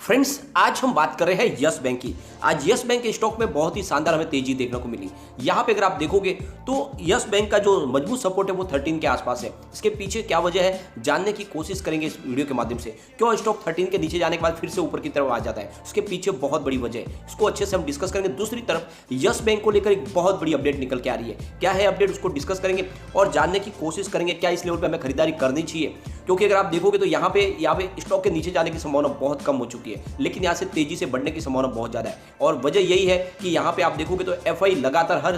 Friends, आज हम बात कर रहे हैं यस बैंक की। आज यस बैंक के स्टॉक में बहुत ही शानदार हमें तेजी देखने को मिली। यहाँ पे अगर आप देखोगे तो यस बैंक का जो मजबूत सपोर्ट है वो 13 के आसपास है। इसके पीछे क्या वजह है जानने की कोशिश करेंगे इस वीडियो के माध्यम से। क्यों स्टॉक 13 के नीचे जाने के बाद फिर से ऊपर की तरफ आ जाता है, उसके पीछे बहुत बड़ी वजह है। इसको अच्छे से हम डिस्कस करेंगे। दूसरी तरफ यस बैंक को लेकर एक बहुत बड़ी अपडेट निकल के आ रही है। क्या है अपडेट, उसको डिस्कस करेंगे और जानने की कोशिश करेंगे क्या इस लेवल पर हमें खरीदारी करनी चाहिए। क्योंकि अगर आप देखोगे तो यहाँ पे स्टॉक के नीचे जाने की संभावना बहुत कम हो चुकी है, लेकिन यहाँ से तेजी से बढ़ने की संभावना बहुत ज़्यादा है। और वजह यही है कि यहाँ पे आप देखोगे तो एफआई लगातार हर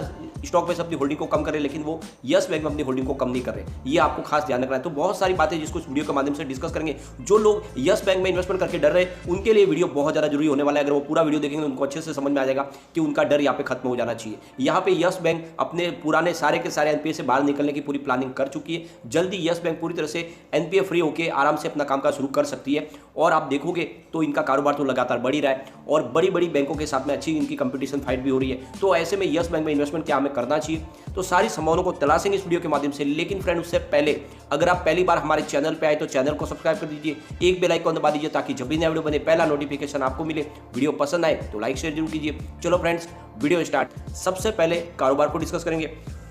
स्टॉक में से अपनी होल्डिंग को कम कर रहे हैं, लेकिन वो यस बैंक में अपनी होल्डिंग को कम नहीं कर रहे। ये आपको खास ध्यान रखना है। तो बहुत सारी बातें जिसको इस वीडियो के माध्यम से डिस्कस करेंगे। जो लोग यस बैंक में इन्वेस्टमेंट करके डर रहे हैं उनके लिए वीडियो बहुत ज़्यादा जरूरी होने वाला है। अगर वो पूरा वीडियो देखेंगे उनको अच्छे से समझ में आ जाएगा कि उनका डर यहाँ पे खत्म हो जाना चाहिए। यहाँ पे यस बैंक अपने पुराने सारे के सारे एनपीए से बाहर निकलने की पूरी प्लानिंग कर चुकी है। जल्दी यस बैंक पूरी तरह से एनपीए फ्री होकर आराम से अपना कामकाज शुरू कर सकती है। और आप देखोगे तो इनका कारोबार तो लगातार बढ़ ही रहा है और बड़ी बड़ी बैंकों के साथ में अच्छी इनकी कंपटीशन फाइट भी हो रही है। तो ऐसे में यस बैंक में इन्वेस्टमेंट क्या हमें करना चाहिए, तो सारी संभावनाओं को तलाशेंगे इस वीडियो के माध्यम से। लेकिन फ्रेंड, उससे पहले अगर आप पहली बार हमारे चैनल पे आए तो चैनल को सब्सक्राइब कर दीजिए, एक बेल आइकन दबा दीजिए ताकि जब भी नया वीडियो बने पहला नोटिफिकेशन आपको मिले। वीडियो पसंद आए तो लाइक शेयर जरूर कीजिए। चलो फ्रेंड्स, वीडियो स्टार्ट। सबसे पहले कारोबार को डिस्कस करेंगे।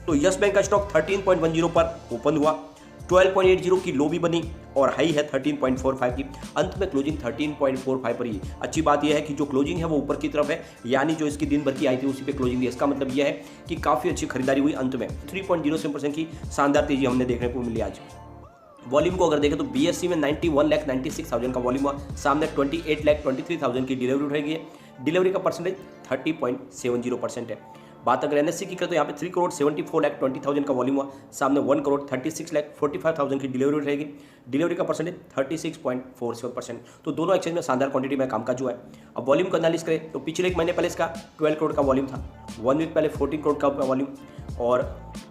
तो यस बैंक का स्टॉक 13.10 पर ओपन हुआ, 12.80 की लो भी बनी और हाई है 13.45 की। अंत में क्लोजिंग 13.45 पर ही। अच्छी बात यह है कि जो क्लोजिंग है वो ऊपर की तरफ है, यानी जो इसकी दिन भर की आई थी उसी पे क्लोजिंग दी। इसका मतलब यह है कि काफ़ी अच्छी खरीदारी हुई। अंत में 3.07% की शानदार तेजी हमने देखने को मिली आज। वॉल्यूम को अगर देखें तो बीएससी में 91,96,000 का वॉल्यूम हुआ, सामने 28,23,000 की डिलीवरी उठाई गई है। डिलीवरी का परसेंटेज 30.70% है। बात अगर एनएससी की करें तो यहाँ पे 3,74,20,000 का वॉल्यूम हुआ, सामने 1,36,45,000 की डिलीवरी रहेगी। डिलीवरी का परसेंटेज 36.47%। तो दोनों एक्सचेंज में शानदार क्वांटिटी में कामकाज हुआ है। अब वॉल्यूम का एनालिसिस करें तो पिछले एक महीने पहले इसका 12 करोड़ का वॉल्यूम था, 1 वीक पहले 14 करोड़ का वॉल्यूम और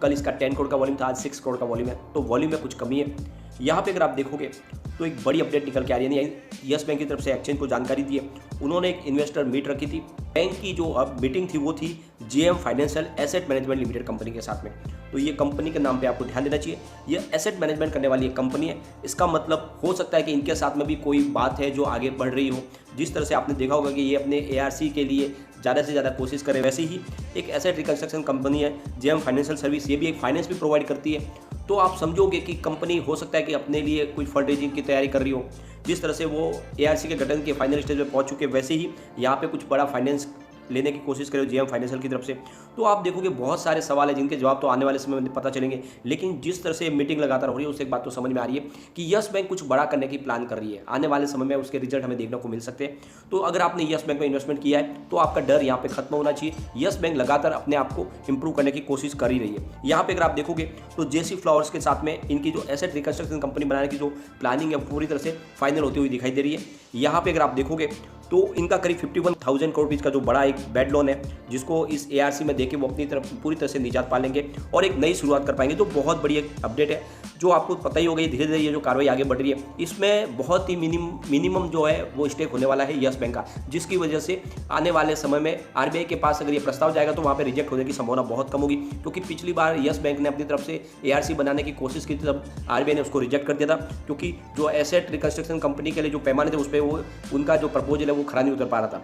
कल इसका 10 करोड़ का वॉल्यूम था, आज 6 करोड़ का वॉल्यूम है। तो वॉल्यूम में कुछ कमी है। यहाँ पे अगर आप देखोगे तो एक बड़ी अपडेट निकल के आ रही है। यस बैंक की तरफ से एक्सचेंज को जानकारी दी है। उन्होंने एक इन्वेस्टर मीट रखी थी। बैंक की जो अब मीटिंग थी वो थी JM financial asset management limited company के साथ में। तो ये कंपनी के नाम पे आपको ध्यान देना चाहिए। ये एसेट मैनेजमेंट करने वाली एक कंपनी है। इसका मतलब हो सकता है कि इनके साथ में भी कोई बात है जो आगे बढ़ रही हो। जिस तरह से आपने देखा होगा कि ये अपने एआरसी के लिए ज़्यादा से ज़्यादा कोशिश करें, वैसे ही एक एसेट रिकंस्ट्रक्शन कंपनी है जेएम फाइनेंशियल सर्विस। ये भी एक फाइनेंस भी प्रोवाइड करती है। तो आप समझोगे कि कंपनी हो सकता है कि अपने लिए कोई फंड रेजिंग की तैयारी कर रही हो। जिस तरह से वो एआरसी के गठन के फाइनल स्टेज में पहुंच चुके, वैसे ही यहाँ पे कुछ बड़ा फाइनेंस लेने की कोशिश करें जेएम फाइनेंशियल की तरफ से। तो आप देखोगे बहुत सारे सवाल है जिनके जवाब तो आने वाले समय में पता चलेंगे। लेकिन जिस तरह से मीटिंग लगातार हो रही है उससे एक बात तो समझ में आ रही है कि यस बैंक कुछ बड़ा करने की प्लान कर रही है। आने वाले समय में उसके रिजल्ट हमें देखने को मिल सकते हैं। तो अगर आपने यस बैंक में इन्वेस्टमेंट किया है तो आपका डर यहाँ पे खत्म होना चाहिए। यस बैंक लगातार अपने आप को इंप्रूव करने की कोशिश कर ही रही है। यहाँ पे अगर आप देखोगे तो जेसी फ्लावर्स के साथ में इनकी जो एसेट रिकंस्ट्रक्शन कंपनी बनाने की जो प्लानिंग है पूरी तरह से फाइनल होती हुई दिखाई दे रही है। यहाँ पे अगर आप देखोगे तो इनका करीब 51,000 करोड़ रुपये का जो बड़ा एक बैड लोन है जिसको इस एआरसी में देके वो अपनी तरफ पूरी तरह से निजात पा लेंगे और एक नई शुरुआत कर पाएंगे। तो बहुत बड़ी एक अपडेट है जो आपको पता ही होगा। धीरे धीरे ये जो कार्रवाई आगे बढ़ रही है इसमें बहुत ही मिनिमम जो है वो स्टेक होने वाला है यस बैंक का, जिसकी वजह से आने वाले समय में आरबीआई के पास अगर ये प्रस्ताव जाएगा तो वहाँ पर रिजेक्ट होने की संभावना बहुत कम होगी। क्योंकि पिछली बार यस बैंक ने अपनी तरफ से एआरसी बनाने की कोशिश की थी, तब आरबीआई ने उसको रिजेक्ट कर दिया था। क्योंकि जो एसेट रिकंस्ट्रक्शन कंपनी के लिए जो पैमाने थे उस पर वो उनका जो प्रपोजल है वो खरा नहीं उतर पा रहा था।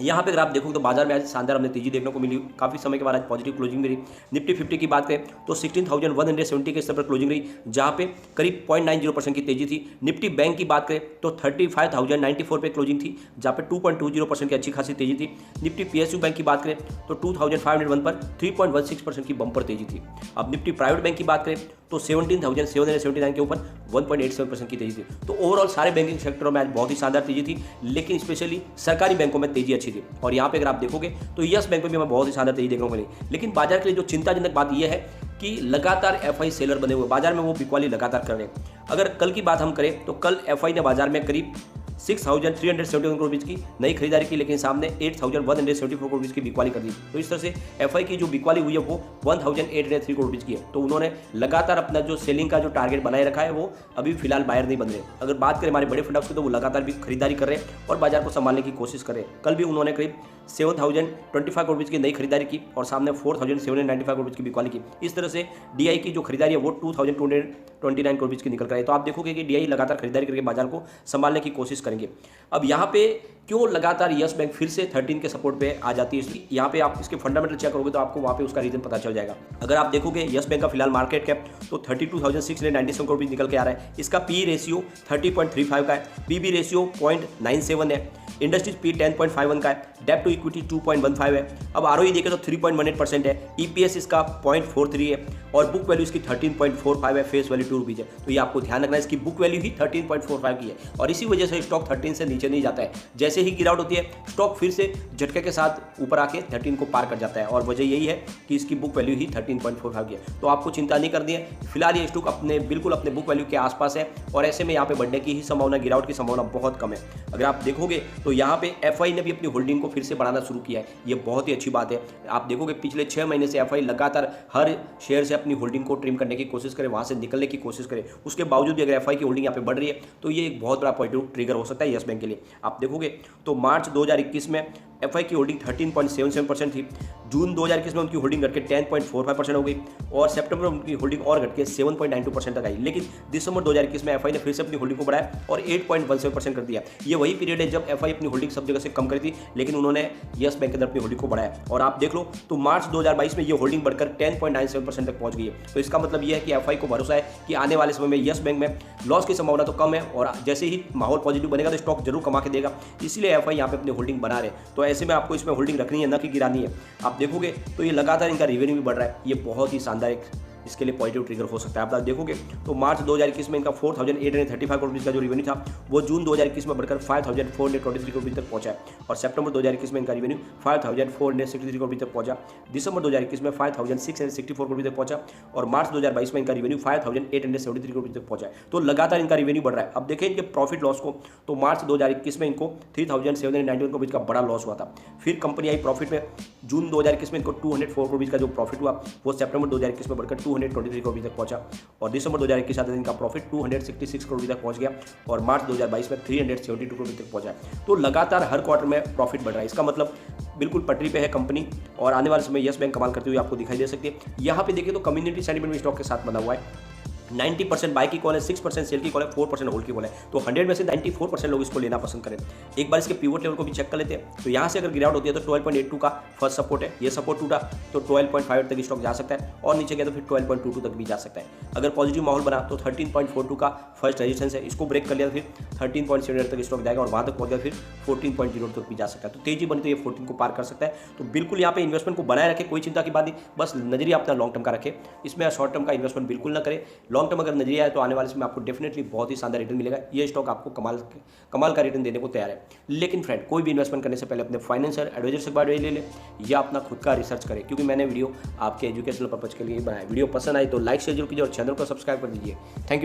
यहाँ पे अगर आप देखोगे तो बाजार में आज शानदार हमने तेजी देखने को मिली। काफी समय के बाद आज पॉजिटिव क्लोजिंग मिली। निफ्टी 50 की बात करें तो 16,170 के स्तर पर क्लोजिंग रही, जहाँ पे करीब 0.90% की तेजी थी। निफ्टी बैंक की बात करें तो 35,094 पे क्लोजिंग थी, जहाँ पे 2.20% की अच्छी खासी तेजी थी। निफ्टी पीएसयू बैंक की बात करें तो 2,501 पर 3.16% की बम्पर तेजी थी। अब निफ्टी प्राइवेट बैंक की बात करें तो 17,779 के ऊपर 1.87% की तेजी थी। तो ओवरऑल सारे बैंकिंग सेक्टरों में आज बहुत ही शानदार तेजी थी, लेकिन स्पेशली सरकारी बैंकों में तेजी अच्छी थी। और यहाँ पे अगर आप देखोगे तो यस बैंक में भी हमें बहुत ही शानदार तेजी देखने को मिली। लेकिन बाजार के लिए जो चिंताजनक बात यह है कि लगातार एफआई सेलर बने हुए बाजार में वो बिकवाली लगातार कर रहे हैं। अगर कल की बात हम करें तो कल एफआई ने बाजार में करीब 6,371 करोड़ रुपये की नई खरीदारी की, लेकिन सामने 8,174 करोड़ रुपये की बिकवाली कर दी। तो इस तरह से एफआई की जो बिकवाली हुई है वो 1,803 करोड़ रुपये की है। तो उन्होंने लगातार अपना जो सेलिंग का जो टारगेट बनाए रखा है वो अभी फिलहाल बाहर नहीं बन रहे। अगर बात करें हमारे बड़े फंड हाउस की तो वो लगातार भी खरीदारी कर रहे हैं और बाजार को संभालने की कोशिश कर रहे हैं। कल भी उन्होंने करीब 7,025 करोड़ रुपये की नई खरीदारी की और सामने 4,795 करोड़ रुपये की बिकवाली की। इस तरह से डीआई की जो खरीदारी है वो 2,229 करोड़ रुपये की निकल कर है। तो आप देखोगे कि डीआई लगातार खरीदारी करके बाजार को संभालने की कोशिश करेंगे। अब यहाँ पे क्यों लगातार यस बैंक फिर से 13 के सपोर्ट पे आ जाती है, इसलिए यहाँ पे आप इसके फंडामेंटल चेक करोगे तो आपको वहाँ पे उसका रीजन पता चल जाएगा। अगर आप देखोगे यस बैंक का फिलहाल मार्केट कैप तो 32,697 करोड़ निकल के आ रहा है। इसका पी रेशियो 30.35 का है, पीबी रेशियो 0.97 है, इंडस्ट्रीज पी 10.51 का है, डेब्ट टू इक्विटी 2.15 है। अब आरओई देखें तो 3.18% है, ईपीएस इसका 0.43 है और बुक वैल्यू इसकी 13.45 है, फेस वैल्यू 2 रुपीज़ है। तो ये आपको ध्यान रखना है, इसकी बुक वैल्यू ही 13.45 की है और इसी वजह से स्टॉक 13 से नीचे नहीं जाता है। जैसे ही गिरावट होती है स्टॉक फिर से झटके के साथ ऊपर आके 13 को पार कर जाता है और वजह यही है कि इसकी बुक वैल्यू ही 13.45 की है। तो आपको चिंता नहीं करनी है, फिलहाल ये स्टॉक बिल्कुल अपने बुक वैल्यू के आसपास है और ऐसे में यहाँ पे बढ़ने की ही संभावना, गिरावट की संभावना बहुत कम है। अगर आप देखोगे तो यहाँ पे एफआई ने भी अपनी होल्डिंग को फिर से बढ़ाना शुरू किया है, ये बहुत ही अच्छी बात है। आप देखोगे पिछले 6 महीने से एफआई लगातार हर शेयर से अपनी होल्डिंग को ट्रिम करने की कोशिश करे, वहाँ से निकलने की कोशिश करे, उसके बावजूद भी अगर एफआई की होल्डिंग यहाँ पे बढ़ रही है तो ये एक बहुत बड़ा पॉजिटिव ट्रिगर हो सकता है यस बैंक के लिए। आप देखोगे तो मार्च 2021 में एफआई की होल्डिंग 13.77% थी, जून 2021 में उनकी होल्डिंग घट के 10.45% हो गई और सितंबर में उनकी होल्डिंग और घट के 7.92% तक आई। लेकिन दिसंबर 2021 में एफआई ने फिर से अपनी होल्डिंग को बढ़ाया और 8.17% कर दिया। ये वही पीरियड है जब एफआई अपनी होल्डिंग सब जगह से कम करी थी, लेकिन उन्होंने यस बैंक के अंदर अपनी होल्डिंग को बढ़ाया और आप देख लो तो मार्च 2022 में ये होल्डिंग बढ़कर 10.97% तक पहुंच गई है। तो इसका मतलब ये है कि एफआई को भरोसा है कि आने वाले समय में यस बैंक में लॉस की संभावना तो कम है और जैसे ही माहौल पॉजिटिव बनेगा तो स्टॉक जरूर कमा के देगा, इसलिए एफआई यहाँ पे अपनी होल्डिंग बना रहे। तो ऐसे में आपको इसमें होल्डिंग रखनी है, ना कि गिरानी है। आप देखोगे तो ये लगातार इनका रेवेन्यू भी बढ़ रहा है, ये बहुत ही शानदार एक इसके लिए पॉजिटिव ट्रिगर हो सकता है। आप देखोगे तो मार्च 2021 में इनका 4,835 करोड़ रुपये का जो रेवेन्यू था वो जून 2021 में बढ़कर 5,423 करोड़ रुपये तक पहुंचा है और सितंबर 2021 में इनका रेवेन्यू 5,463 करोड़ रुपये तक पहुंचा, दिसंबर 2021 में 5,664 करोड़ रुपये तक पहुंचा और मार्च 2022 में इनका रेवेन्यू 5,873 करोड़ रुपये तक पहुंचा है। तो लगातार इनका रेवेन्यू बढ़ रहा है। अब देखें इनके प्रॉफिट लॉस को तो मार्च 2021 में इनको 3,791 करोड़ का बड़ा लॉस हुआ था, फिर कंपनी आई प्रॉफिट में, जून 2021 में इनको 204 करोड़ का जो प्रॉफिट हुआ वो सितंबर 2021 में बढ़कर 223 करोड़ तक पहुंचा और दिसंबर 2021 के साथ इनका प्रॉफिट 266 करोड़ तक पहुंच गया और मार्च 2022 में 372 करोड़ तक पहुंचा। तो लगातार हर क्वार्टर में प्रॉफिट बढ़ रहा है, इसका मतलब बिल्कुल पटरी पे है कंपनी और आने वाले समय यस बैंक कमाल करते हुए आपको दिखाई दे सकती है। यहाँ पे देखिए तो कम्युनिटी सेंटिमेंट भी स्टॉक के साथ बना हुआ है, 90% बाई की कॉल है, 6% सेल की कॉल है, 4% होल्ड की कॉल है। तो 100 में से 94% लोग इसको लेना पसंद करें। एक बार इसके पिवट लेवल को भी चेक कर लेते हैं। तो यहाँ से अगर गिरावट होती है तो 12.82 का फर्स्ट सपोर्ट है, ये सपोर्ट टूटा तो 12.5 तक स्टॉक जा सकता है और नीचे गया तो फिर 12.22 तक भी जा सकता है। अगर पॉजिटिव माहौल बना तो 13.42 का फर्स्ट रेजिस्टेंस है, इसको ब्रेक कर लिया तो फिर 13.78 तक स्टॉक जाएगा और वहाँ तक पहुँच गया फिर 14.0 तक भी जा सकता है। तो तेजी बनी तो ये 14 को पार कर सकता है। तो बिल्कुल यहाँ पे इन्वेस्टमेंट को बनाए रखे, कोई चिंता की बात नहीं, बस नजरिया अपना लॉन्ग टर्म का रखे, इसमें शॉर्ट टर्म का इन्वेस्टमेंट बिल्कुल ना करे। लॉन्ग टर्म अगर नजरिया है तो आने वाले समय आपको डेफिनेटली बहुत ही शानदार रिटर्न मिलेगा। ये स्टॉक आपको कमाल का रिटर्न देने को तैयार है। लेकिन फ्रेंड, कोई भी इन्वेस्टमेंट करने से पहले अपने फाइनेंशियल एडवाइजर से बात ले ले या अपना खुद का रिसर्च करें, क्योंकि मैंने वीडियो आपके एजुकेशनल पर्पज के लिए बनाया। वीडियो पसंद आई तो लाइक शेयर जरूर कीजिए और चैनल को सब्सक्राइब कर दीजिए। Thank you.